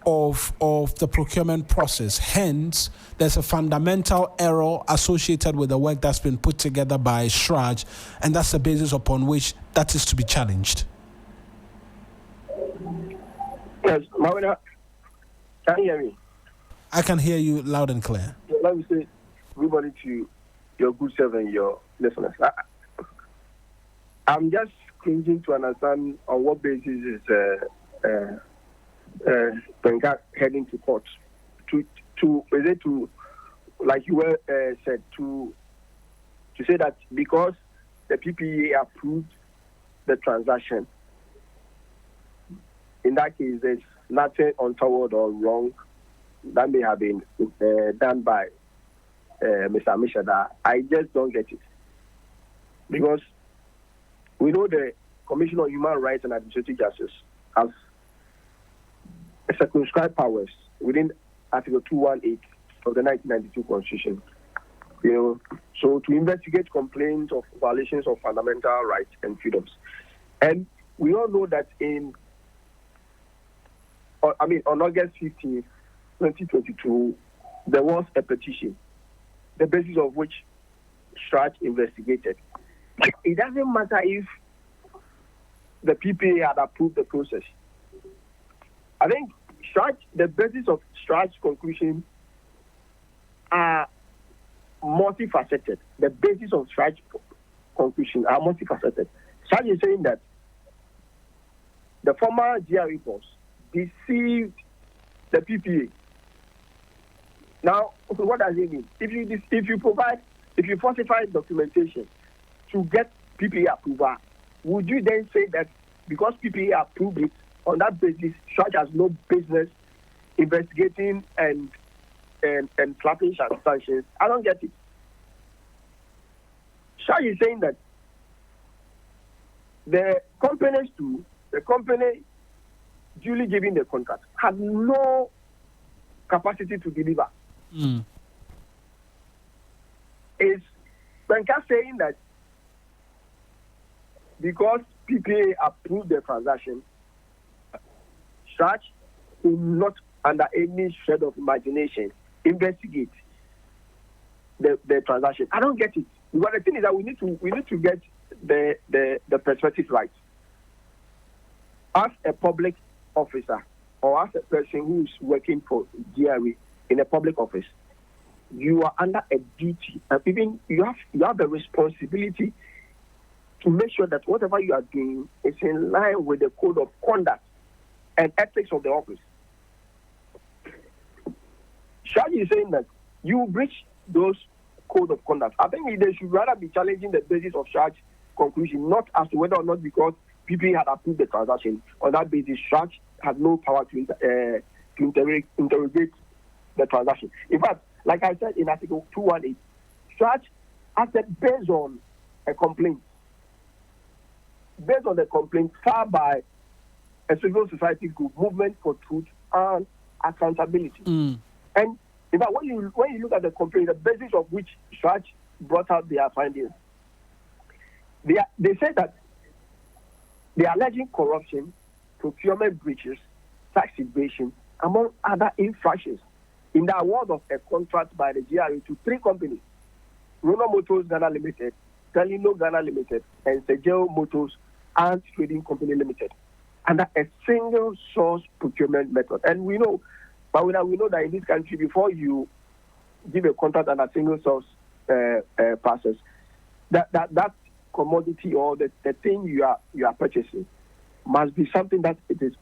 of the procurement process. Hence, there's a fundamental error associated with the work that's been put together by Shraj, and that's the basis upon which that is to be challenged. Yes, Mawina, can you hear me? I can hear you loud and clear. Let me say everybody to your good self and your listeners. I'm just cringing to understand on what basis is Penka heading to court to like you were said to say that because the PPA approved the transaction, in that case there's nothing untoward or wrong that may have been done by Mr. Amishada. I just don't get it, because we know the Commission on Human Rights and Administrative Justice has circumscribed powers within Article 218 of the 1992 Constitution. So to investigate complaints of violations of fundamental rights and freedoms. And we all know that on August 15, 2022, there was a petition, the basis of which Shraj investigated. It doesn't matter if the PPA had approved the process. I think the basis of Shraj's conclusion are multifaceted. The basis of Shraj's conclusion are multifaceted. Shraj is saying that the former GRE boss deceived the PPA. Now, what does it mean? If you falsify documentation to get PPA approval, would you then say that because PPA approved it, on that basis, Shraj has no business investigating and clapping sanctions? I don't get it. Shraj is saying that the company duly giving the contract has no capacity to deliver. Is Benka saying that because PPA approved the transaction, Shraj will not, under any shred of imagination, investigate the transaction? I don't get it. Because the thing is that we need to get the perspective right. As a public officer or as a person who is working for GRE in a public office, you are under a duty, and even you have the responsibility to make sure that whatever you are doing is in line with the code of conduct and ethics of the office. Shraj is saying that you breach those code of conduct. I think they should rather be challenging the basis of Shraj's conclusion, not as to whether or not because PPA had approved the transaction. On that basis, Shraj had no power to interrogate the transaction. In fact, like I said in Article 218, Shraj acted based on a complaint. Based on the complaint filed by a civil society group, Movement for Truth and Accountability. And in fact, when you look at the complaint, the basis of which Shraj brought out their findings, they said that they are alleging corruption, procurement breaches, tax evasion, among other infractions, in the award of a contract by the GRE to 3 companies: Rono Motors Ghana Limited, Telino Ghana Limited, and Sejeo Motors and Trading Company Limited, under a single source procurement method. And we know that in this country, before you give a contract under a single source process, that commodity or the thing you are purchasing must be something that it is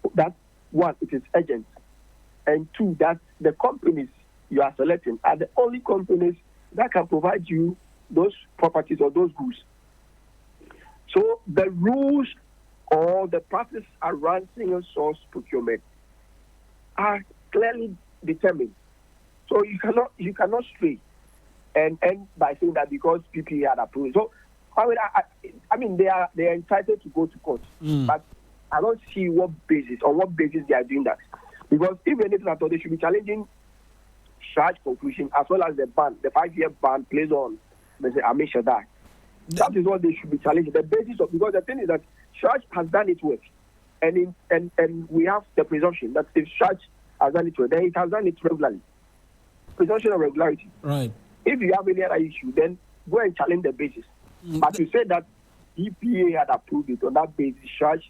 urgent, and 2, that the companies you are selecting are the only companies that can provide you those properties or those goods. So the rules or the practice around single source procurement are clearly determined. So you cannot stray and end by saying that because PPA had approved. So I mean they are entitled to go to court, but I don't see on what basis they are doing that. Because if anything at all, they should be challenging Shraj conclusion as well as the 5-year ban placed on Mr. Amit Shadar. That is what they should be challenging. The basis of, because the thing is that Shraj has done its work, and we have the presumption that if Shraj has done its work, then it has done it regularly. Presumption of regularity. Right. If you have any other issue, then go and challenge the basis. But to say that EPA had approved it on that basis, Shraj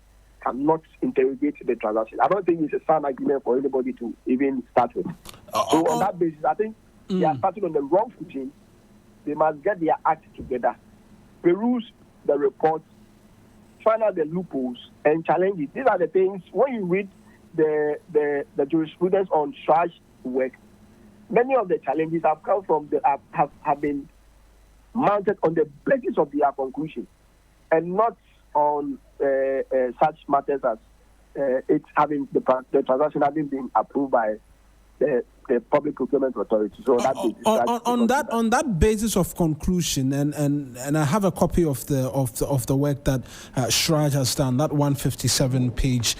cannot interrogate the transaction. I don't think it's a sound argument for anybody to even start with. So on that basis, I think they are starting on the wrong footing. They must get their act together, peruse the reports, find out the loopholes, and challenge it. These are the things, when you read the jurisprudence on Shraj work, many of the challenges have come from have been mounted on the basis of their conclusion, and not on such matters as it's having the transaction having been approved by the Public Procurement Authority. So on that basis of conclusion, and I have a copy of the work that Shraj has done, that 157-page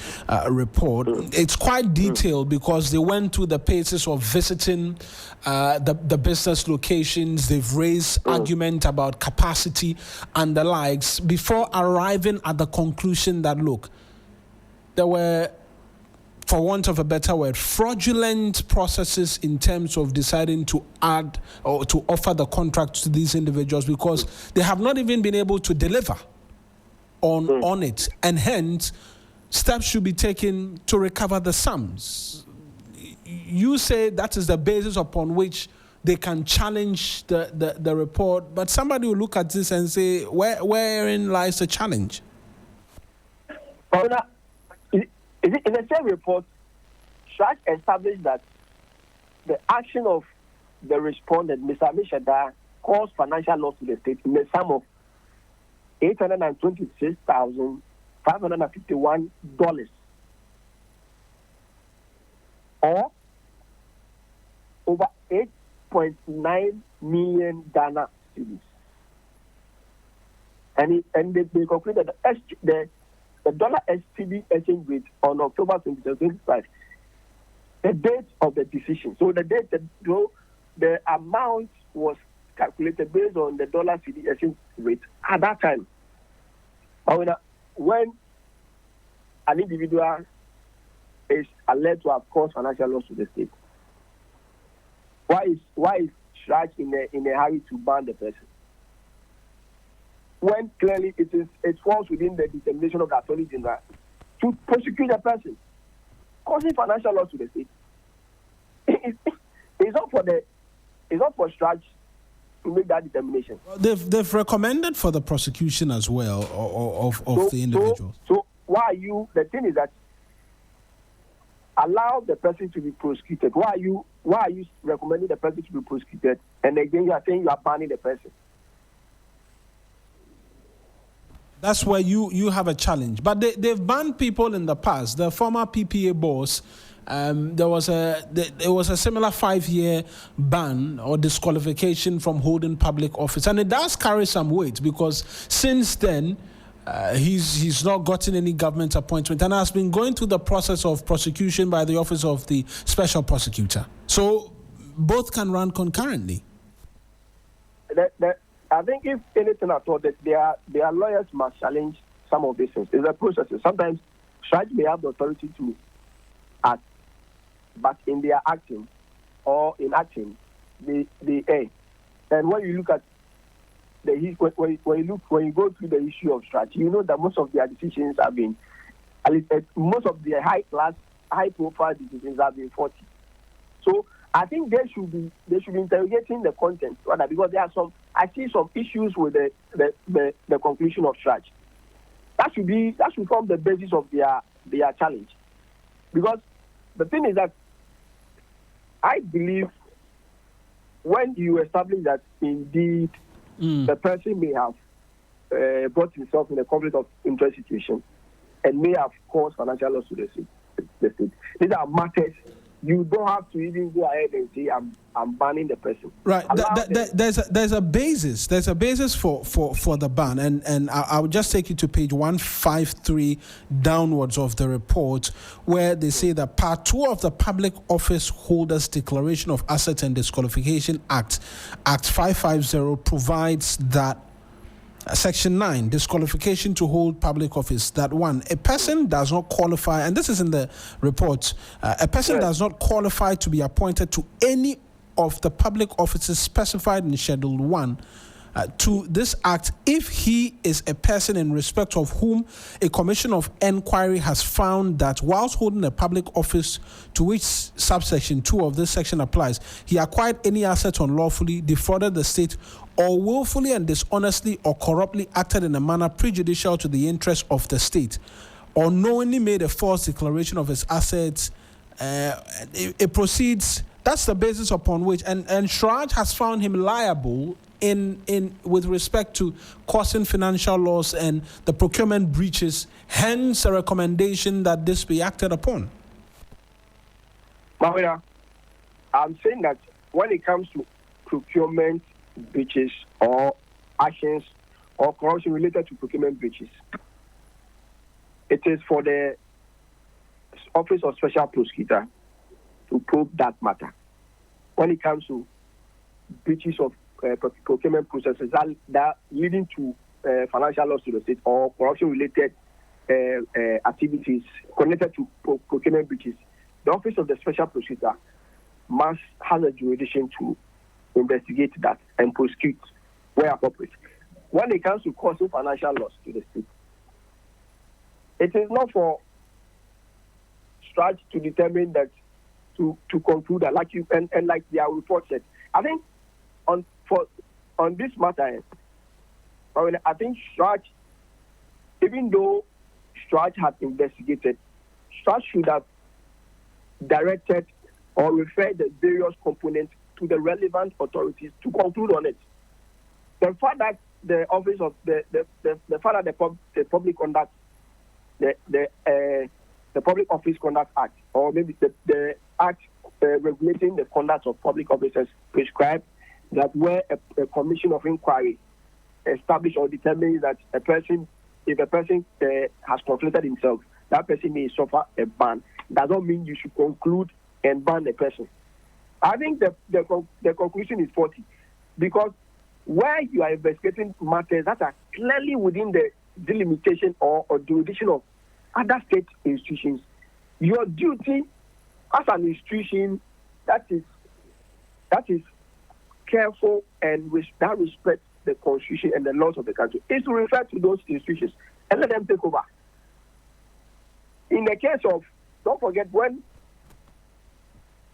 report. It's quite detailed because they went to the paces of visiting the business locations. They've raised argument about capacity and the likes before arriving at the conclusion that, look, there were, for want of a better word, fraudulent processes in terms of deciding to add or to offer the contract to these individuals because they have not even been able to deliver on it, and hence steps should be taken to recover the sums. You say that is the basis upon which they can challenge the report, but somebody will look at this and say, wherein lies the challenge? In the same report, Shraj established that the action of the respondent, Mr. Amit Shadar, caused financial loss to the state in the sum of $826,551, or over 8.9 million Ghana cedis. And they concluded that the dollar SCB exchange rate on October 2025, the date of the decision. So the amount was calculated based on the dollar CD exchange rate at that time. When an individual is alleged to have caused financial loss to the state, why is Shraj in a hurry to ban the person? When clearly it falls within the determination of the Attorney General to prosecute the person causing financial loss to the state. It's not for Shraj to make that determination. Well, they've recommended for the prosecution as well of the individuals. So why are you? The thing is that allow the person to be prosecuted. Why are you recommending the person to be prosecuted? And again, you are saying you are banning the person. That's where you have a challenge. But they've banned people in the past. The former PPA boss, there was a similar 5-year ban or disqualification from holding public office. And it does carry some weight because since then, he's not gotten any government appointment and has been going through the process of prosecution by the Office of the Special Prosecutor. So both can run concurrently. I think if anything at all, that their lawyers must challenge some of these things. It's a process. Sometimes Shraj may have the authority to act, but in their acting or inacting, they err. And when you look at when you go through the issue of Shraj, you know that most of their decisions have been, at least most of their high-profile decisions have been faulty. So I think they should be interrogating the content rather, because I see some issues with the conclusion of Shraj. That should form the basis of their challenge. Because the thing is that I believe when you establish that indeed the person may have brought himself in a conflict of interest situation and may have caused financial loss to the state. These are matters you don't have to even go ahead and say I'm banning the person. Right. There's a basis. There's a basis for the ban, and I'll just take you to page 153 downwards of the report, where they say that Part 2 of the Public Office Holders Declaration of Assets and Disqualification Act 550, provides that Section 9, disqualification to hold public office, that one, a person does not qualify, and this is in the report, a person does not qualify to be appointed to any of the public offices specified in Schedule 1 to this act if he is a person in respect of whom a commission of enquiry has found that whilst holding a public office to which subsection 2 of this section applies, he acquired any asset unlawfully, defrauded the state, or willfully and dishonestly or corruptly acted in a manner prejudicial to the interest of the state, or knowingly made a false declaration of his assets. It proceeds. That's the basis upon which, and Shraj has found him liable in with respect to causing financial loss and the procurement breaches, hence a recommendation that this be acted upon. Mawina, I'm saying that when it comes to procurement breaches or actions or corruption related to procurement breaches, it is for the Office of Special Prosecutor to probe that matter. When it comes to breaches of procurement processes that leading to financial loss to the state or corruption-related activities connected to procurement breaches, the Office of the Special Prosecutor has a jurisdiction to investigate that and prosecute where appropriate. When it comes to causing financial loss to the state, it is not for Stratch to determine that, to conclude that, like you and like their report said. I think on this matter, I think Stratch, even though Stratch had investigated, Stratch should have directed or referred the various components to the relevant authorities to conclude on it. The fact that the office of the fact that the public conduct the Public Office Conduct Act, or maybe the act regulating the conduct of public officers, prescribe that where a commission of inquiry establishes or determines that if a person has conflicted himself, that person may suffer a ban. Does not mean you should conclude and ban the person. I think the conclusion is faulty, because where you are investigating matters that are clearly within the delimitation or jurisdiction of other state institutions, your duty as an institution that is careful and that respects the constitution and the laws of the country is to refer to those institutions and let them take over. In the case of, don't forget, when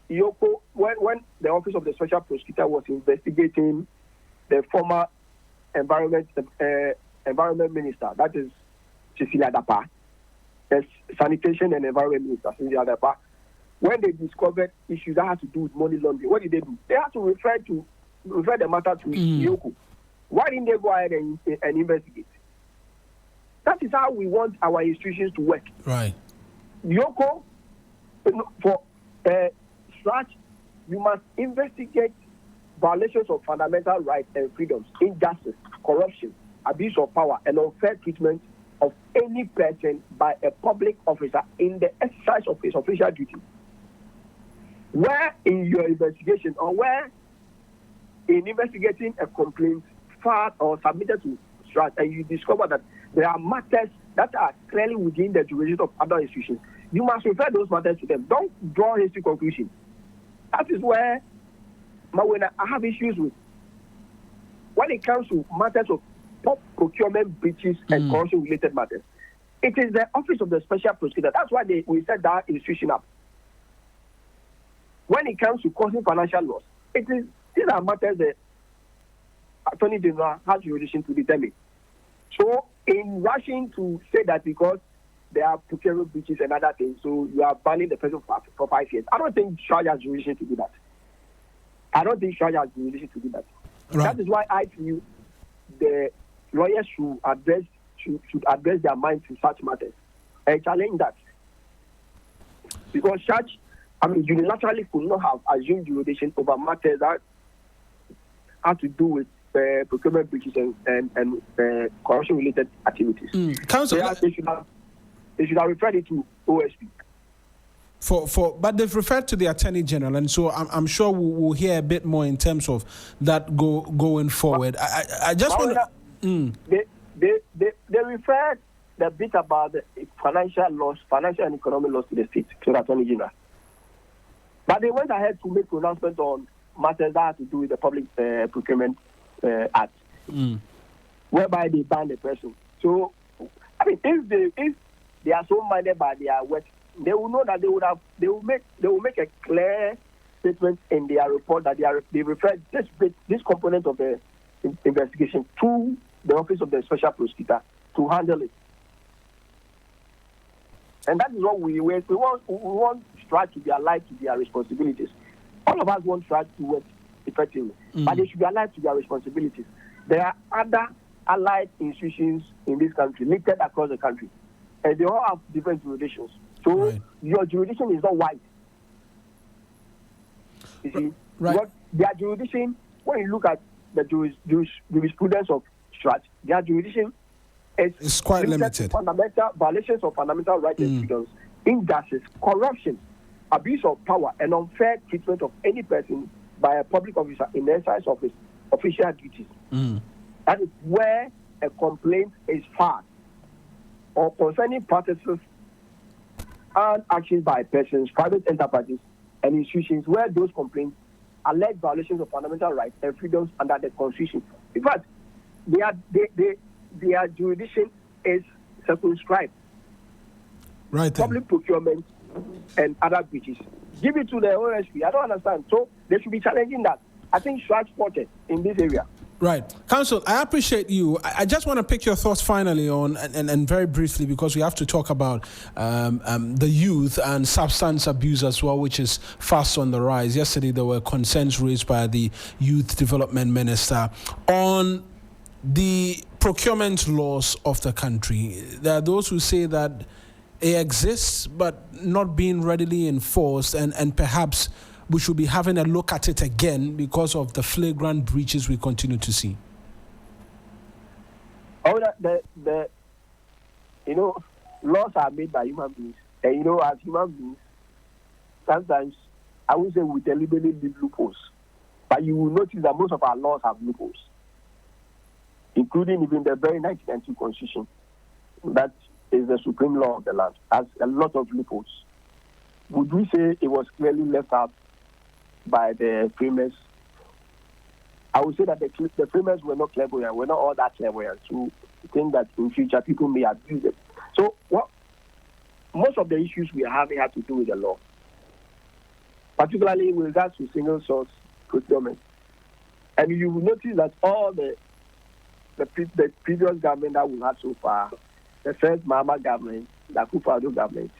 when the Office of the Special Prosecutor was investigating the former environment minister, that is Cecilia Dapa, the sanitation and environment minister Cecilia Dapa, when they discovered issues that had to do with money laundering, what did they do? They had to refer the matter to Yoko. Why didn't they go ahead and investigate? That is how we want our institutions to work. Right. Yoko, for Stratch, you must investigate violations of fundamental rights and freedoms, injustice, corruption, abuse of power, and unfair treatment of any person by a public officer in the exercise of his official duty. Where in your investigation, or where in investigating a complaint filed or submitted to Stratch, and you discover that there are matters that are clearly within the jurisdiction of other institutions, you must refer those matters to them. Don't draw hasty conclusions. That is where I have issues with. When it comes to matters of procurement breaches and corruption-related matters, it is the Office of the Special Prosecutor. That's why we set that institution up. When it comes to causing financial loss, these are matters the Attorney General has jurisdiction to determine. So, in rushing to say that because there are procurement breaches and other things, so you are banning the person for 5 years, I don't think Stratch has jurisdiction to do that. I don't think Shah has jurisdiction to do that. Right. That is why I feel the lawyers should address their mind to such matters and challenge that. Because such, unilaterally could not have assumed jurisdiction over matters that have to do with procurement breaches and corruption-related activities. Counsel, they should have referred it to OSP. But they've referred to the Attorney General, and so I'm sure we'll hear a bit more in terms of that going forward. I just want to... They referred the bit about the financial and economic loss to the state, to the Attorney General. But they went ahead to make pronouncements on matters that have to do with the Public Procurement Act, whereby they ban the person. So, if they are so minded by their work, they will know that they will make a clear statement in their report that they refer this component of the investigation to the Office of the Special Prosecutor to handle it. And that is what we want. We want STRAT to be alive to their responsibilities. All of us want STRAT to work effectively, but they should be alive to their responsibilities. There are other allied institutions in this country, listed across the country, and they all have different jurisdictions. So your jurisdiction is not wide. You see, because their jurisdiction, when you look at the jurisprudence of STRAT, their jurisdiction is quite limited. Fundamental violations of fundamental rights and freedoms, injustice, corruption, abuse of power, and unfair treatment of any person by a public officer in the exercise of his official duties. That is where a complaint is filed, or concerning practices and actions by persons, private enterprises, and institutions where those complaints allege violations of fundamental rights and freedoms under the Constitution. In fact, their jurisdiction is circumscribed. Right. Public procurement and other breaches. Give it to the OSP. I don't understand. So they should be challenging that. I think STRAT spotted in this area. Right. Counsel, I appreciate you. I just want to pick your thoughts finally on, and very briefly, because we have to talk about the youth and substance abuse as well, which is fast on the rise. Yesterday, there were concerns raised by the Youth Development Minister on the procurement laws of the country. There are those who say that it exists, but not being readily enforced, and perhaps we should be having a look at it again because of the flagrant breaches we continue to see. Laws are made by human beings. And, as human beings, sometimes, I would say we deliberately leave loopholes. But you will notice that most of our laws have loopholes, including even the very 1992 Constitution. That is the supreme law of the land, has a lot of loopholes. Would we say it was clearly left out by the framers? I would say that the framers were not clairvoyant, were not all that clairvoyant to think that in future people may abuse it. So most of the issues we are having have to do with the law, particularly with regards to single source procurement. And you will notice that all the previous government that we had so far, the first Mahama government, the Akufo-Addo government,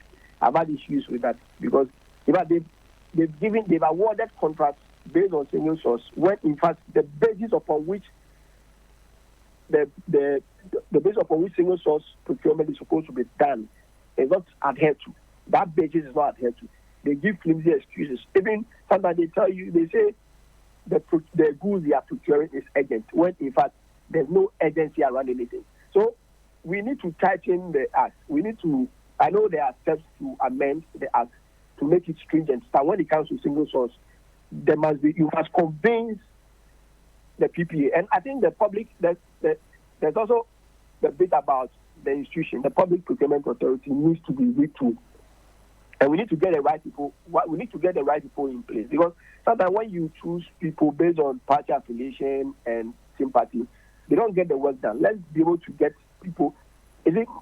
have had issues with that because they've awarded contracts based on single source when in fact the basis upon which single source procurement is supposed to be done is not adhered to. That basis is not adhered to. They give flimsy excuses. Even sometimes they tell you, they say the goods they are procuring is urgent when in fact there's no urgency around anything. So we need to tighten the act. I know there are steps to amend the act to make it stringent. But when it comes to single source, you must convince the PPA. And I think the public, there's also the bit about the institution. The Public Procurement Authority needs to be retooled. And we need to get the right people. We need to get the right people in place because sometimes when you choose people based on party affiliation and sympathy, they don't get the work done. Let's be able to get people.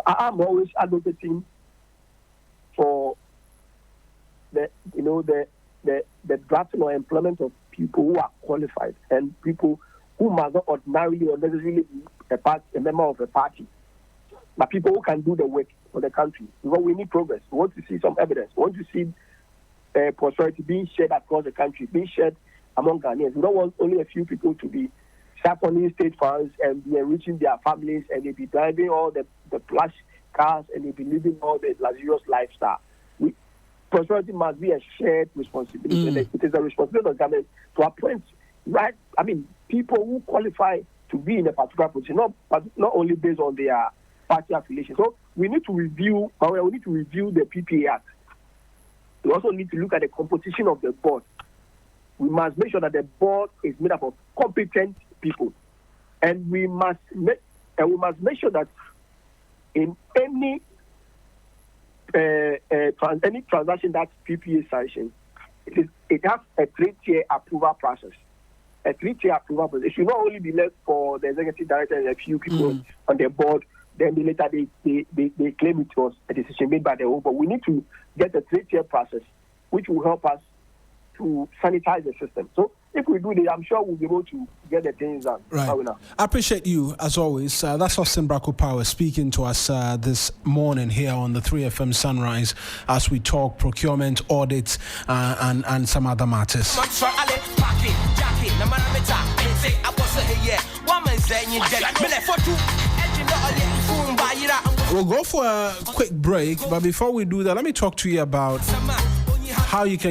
I'm always advocating for the drafting or employment of people who are qualified and people who must not ordinarily or necessarily be a member of a party, but people who can do the work for the country. Because we need progress. We want to see some evidence. We want to see prosperity being shared across the country, being shared among Ghanaians. We don't want only a few people to be siphoning state funds and be enriching their families, and they be driving all the plush cars, and they be living all the luxurious lifestyle. Prosperity must be a shared responsibility. And it is a responsibility of the government to appoint people who qualify to be in a particular position, not only based on their party affiliation. So we need to review the PPA Act. We also need to look at the composition of the board. We must make sure that the board is made up of competent people, and we must make sure that in any transaction that PPA sanctions, it has a 3-tier approval process. A 3-tier approval process. It should not only be left for the executive director and a few people on the board. Then later they claim it was a decision made by the whole board. We need to get a 3-tier process, which will help us to sanitize the system. So if we do that, I'm sure we'll be able to get the things done. Right. I appreciate you, as always. That's Austin Bracco Power speaking to us this morning here on the 3FM Sunrise as we talk procurement, audit, and some other matters. We'll go for a quick break, but before we do that, let me talk to you about how you can